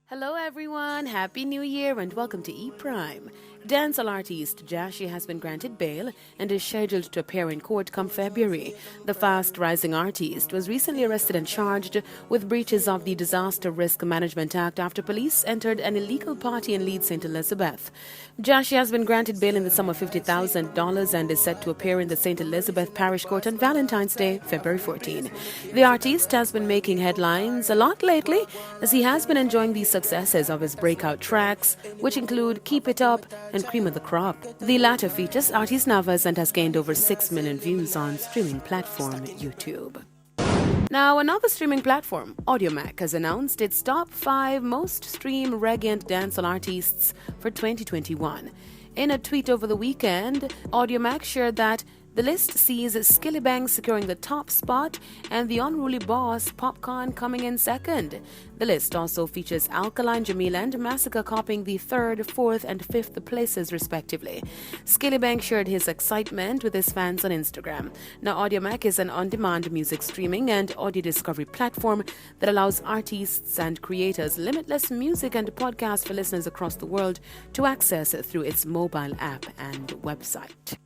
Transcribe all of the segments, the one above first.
Hello everyone, Happy New Year and welcome to E Prime. Dancehall artist Jashii has been granted bail and is scheduled to appear in court come February. The fast-rising artist was recently arrested and charged with breaches of the Disaster Risk Management Act after police entered an illegal party in Leeds, St. Elizabeth. Jashii has been granted bail in the sum of $50,000 and is set to appear in the St. Elizabeth Parish Court on Valentine's Day, February 14. The artist has been making headlines a lot lately as he has been enjoying the successes of his breakout tracks, which include Keep It Up and Cream of the Crop. The latter features Artist Navas and has gained over 6 million views on streaming platform YouTube. Now, another streaming platform, Audiomack, has announced its top 5 most streamed reggae and dancehall artists for 2021. In a tweet over the weekend, Audiomack shared that the list sees Skillibeng securing the top spot and the Unruly Boss Popcorn coming in second. The list also features Alkaline, Jamila and Massacre copying the 3rd, 4th and 5th places respectively. Skillibeng shared his excitement with his fans on Instagram. Now, Audiomack is an on-demand music streaming and audio discovery platform that allows artists and creators limitless music and podcasts for listeners across the world to access through its mobile app and website.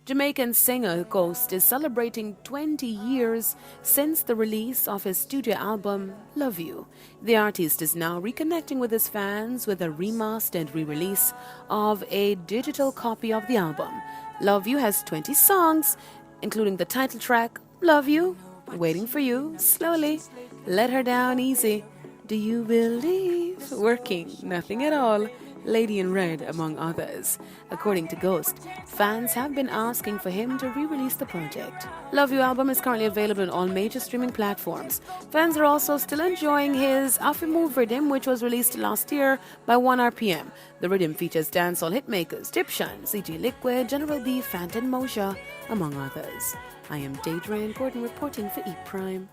Jamaican singer Ghost is celebrating 20 years since the release of his studio album, Love You. The artist is now reconnecting with his fans with a remastered and re-release of a digital copy of the album. Love You has 20 songs, including the title track, Love You, Waiting for You, Slowly, Let Her Down Easy, Do You Believe, Working, Nothing at All, Lady in Red, among others. According to Ghost, fans have been asking for him to re-release the project. Love You album is currently available on all major streaming platforms. Fans are also still enjoying his Afi Move rhythm, which was released last year by 1RPM. The rhythm features dancehall hitmakers Dipshan, CG Liquid, General B, Fant and Mosha, among others. I am Deidre Gordon reporting for E Prime.